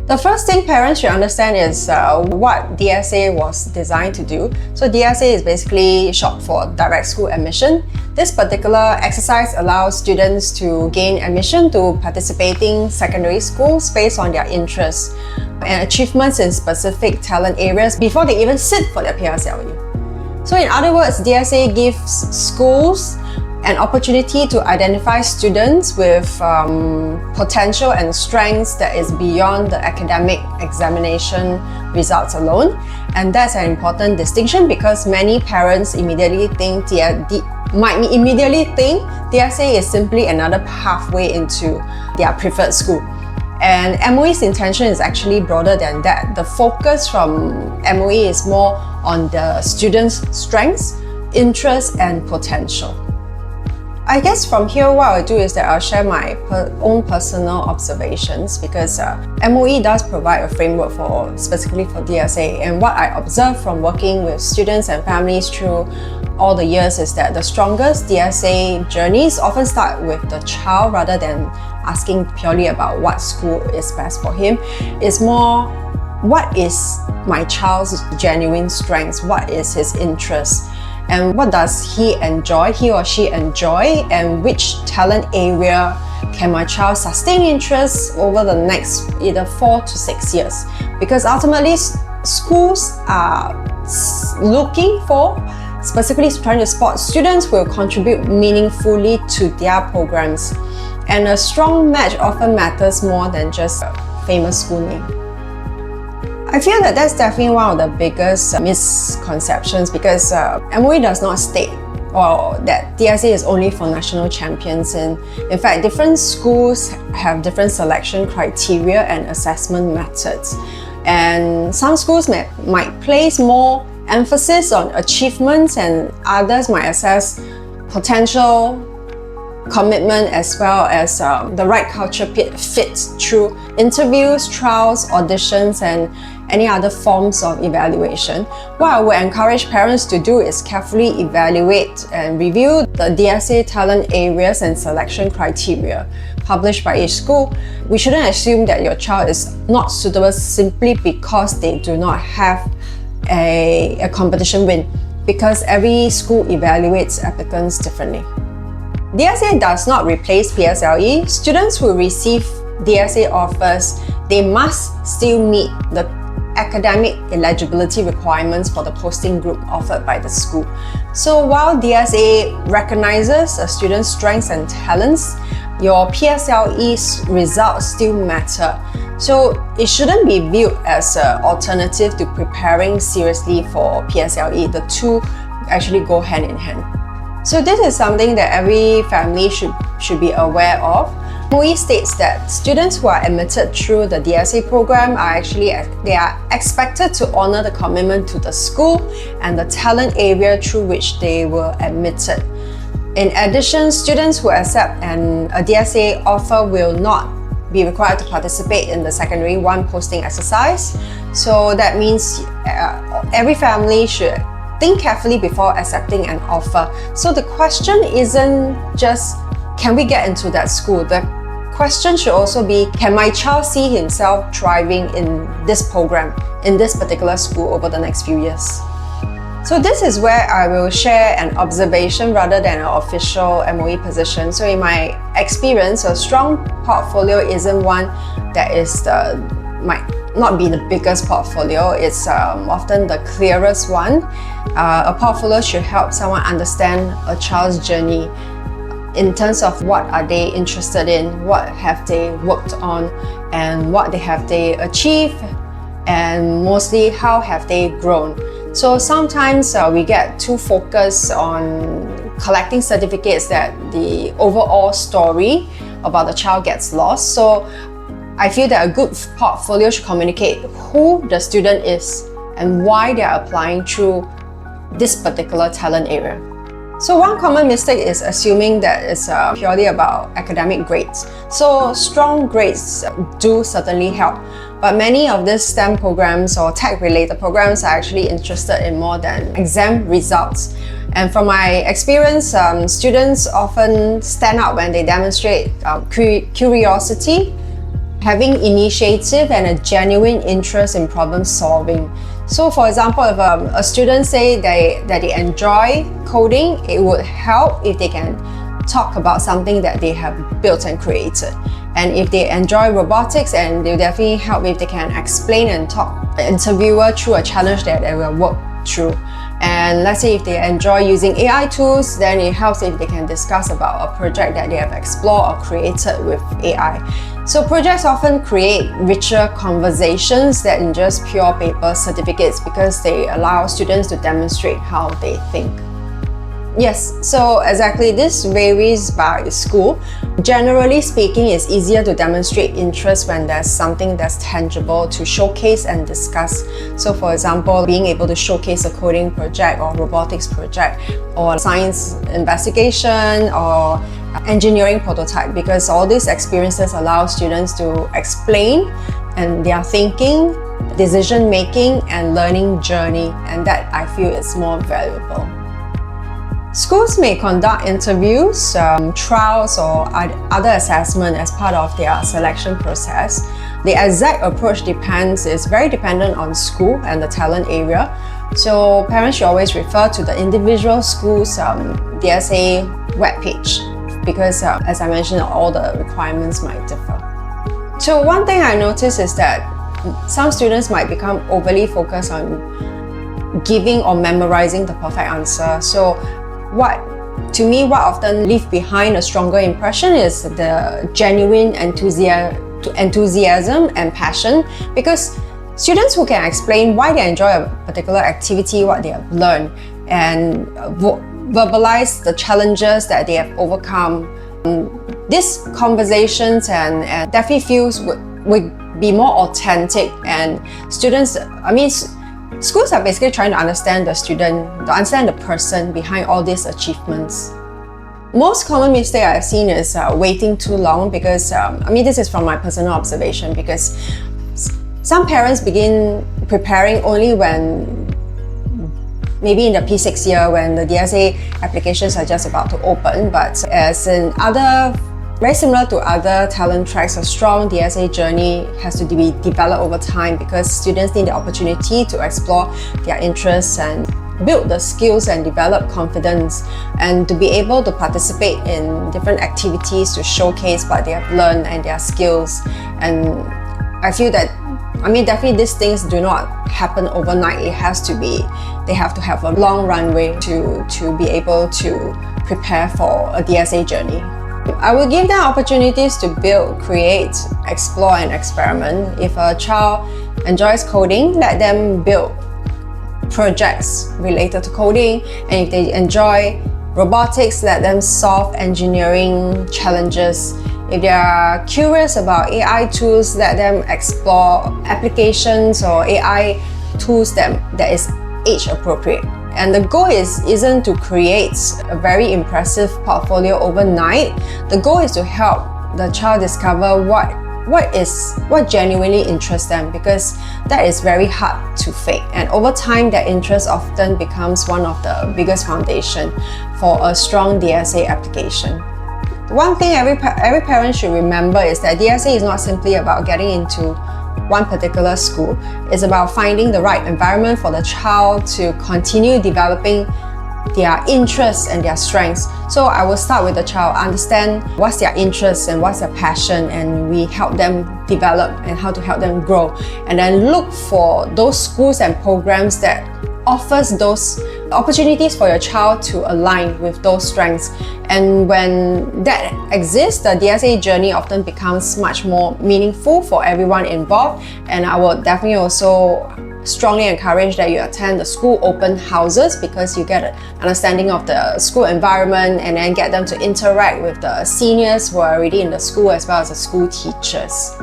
The first thing parents should understand is what DSA was designed to do. So DSA is basically short for direct school admission. This particular exercise allows students to gain admission to participating secondary schools based on their interests and achievements in specific talent areas before they even sit for their PSLE. So in other words, DSA gives schools an opportunity to identify students with potential and strengths that is beyond the academic examination results alone. And that's an important distinction because many parents immediately think DSA is simply another pathway into their preferred school. And MOE's intention is actually broader than that. The focus from MOE is more on the students' strengths, interests, and potential. I guess from here what I'll do is that I'll share my own personal observations because MOE does provide a framework specifically for DSA, and what I observed from working with students and families through all the years is that the strongest DSA journeys often start with the child rather than asking purely about what school is best for him. It's more, what is my child's genuine strengths? What is his interest? And what does he or she enjoy, and which talent area can my child sustain interest over the next either 4 to 6 years? Because ultimately, schools are looking for, specifically trying to spot students who will contribute meaningfully to their programs. And a strong match often matters more than just a famous school name. I feel that that's definitely one of the biggest misconceptions because MOE does not state that DSA is only for national champions. And in fact, different schools have different selection criteria and assessment methods. And some schools might place more emphasis on achievements, and others might assess potential, commitment, as well as the right culture fit through interviews, trials, auditions, and any other forms of evaluation. What I would encourage parents to do is carefully evaluate and review the DSA talent areas and selection criteria published by each school. We shouldn't assume that your child is not suitable simply because they do not have a competition win, because every school evaluates applicants differently. DSA does not replace PSLE. Students who receive DSA offers, they must still meet the academic eligibility requirements for the posting group offered by the school. So while DSA recognizes a student's strengths and talents, your PSLE's results still matter. So it shouldn't be viewed as an alternative to preparing seriously for PSLE. The two actually go hand in hand. So this is something that every family should be aware of. MOE states that students who are admitted through the DSA program they are expected to honor the commitment to the school and the talent area through which they were admitted. In addition, students who accept a DSA offer will not be required to participate in the secondary 1 posting exercise. So that means every family should think carefully before accepting an offer. So the question isn't just, can we get into that school? The question should also be, can my child see himself thriving in this program, in this particular school over the next few years? So this is where I will share an observation rather than an official MOE position. So in my experience, a strong portfolio isn't one that might not be the biggest portfolio. It's often the clearest one. A portfolio should help someone understand a child's journey in terms of what are they interested in, what have they worked on, and what have they achieved, and mostly how have they grown. So sometimes we get too focused on collecting certificates that the overall story about the child gets lost. So I feel that a good portfolio should communicate who the student is and why they are applying through this particular talent area. So one common mistake is assuming that it's purely about academic grades. So strong grades do certainly help, but many of these STEM programs or tech-related programs are actually interested in more than exam results. And from my experience, students often stand out when they demonstrate curiosity, having initiative and a genuine interest in problem solving. So for example, if a student say that they enjoy coding, it would help if they can talk about something that they have built and created. And if they enjoy robotics, and they'll definitely help if they can explain and talk the interviewer through a challenge that they will work through. And let's say if they enjoy using AI tools, then it helps if they can discuss about a project that they have explored or created with AI. So projects often create richer conversations than just pure paper certificates because they allow students to demonstrate how they think. Yes, so exactly, this varies by school. Generally speaking, it's easier to demonstrate interest when there's something that's tangible to showcase and discuss. So for example, being able to showcase a coding project or robotics project or science investigation or engineering prototype, because all these experiences allow students to explain and their thinking, decision making and learning journey, and that I feel is more valuable. Schools may conduct interviews, trials or other assessment as part of their selection process. The exact approach is very dependent on school and the talent area. So parents should always refer to the individual school's DSA webpage because as I mentioned, all the requirements might differ. So one thing I noticed is that some students might become overly focused on giving or memorizing the perfect answer. So what often leaves behind a stronger impression is the genuine enthusiasm and passion, because students who can explain why they enjoy a particular activity, what they have learned, and verbalize the challenges that they have overcome, these conversations and definitely feels would be more authentic. And students, schools are basically trying to understand the student, to understand the person behind all these achievements. Most common mistake I've seen is waiting too long because, this is from my personal observation, because some parents begin preparing only when, maybe in the P6 year when the DSA applications are just about to open, but very similar to other talent tracks, a strong DSA journey has to be developed over time because students need the opportunity to explore their interests and build the skills and develop confidence, and to be able to participate in different activities to showcase what they have learned and their skills. And I feel that, definitely these things do not happen overnight. They have to have a long runway to be able to prepare for a DSA journey. I will give them opportunities to build, create, explore and experiment. If a child enjoys coding, let them build projects related to coding. And if they enjoy robotics, let them solve engineering challenges. If they are curious about AI tools, let them explore applications or AI tools that is age appropriate. And the goal isn't to create a very impressive portfolio overnight. The goal is to help the child discover what genuinely interests them, because that is very hard to fake. And over time, that interest often becomes one of the biggest foundation for a strong DSA application. One thing every parent should remember is that DSA is not simply about getting into one particular school. It's about finding the right environment for the child to continue developing their interests and their strengths. So I will start with the child, understand what's their interests and what's their passion, and we help them develop and how to help them grow. And then look for those schools and programs that offers those opportunities for your child to align with those strengths. And when that exists, the DSA journey often becomes much more meaningful for everyone involved. And I would definitely also strongly encourage that you attend the school open houses, because you get an understanding of the school environment and then get them to interact with the seniors who are already in the school as well as the school teachers.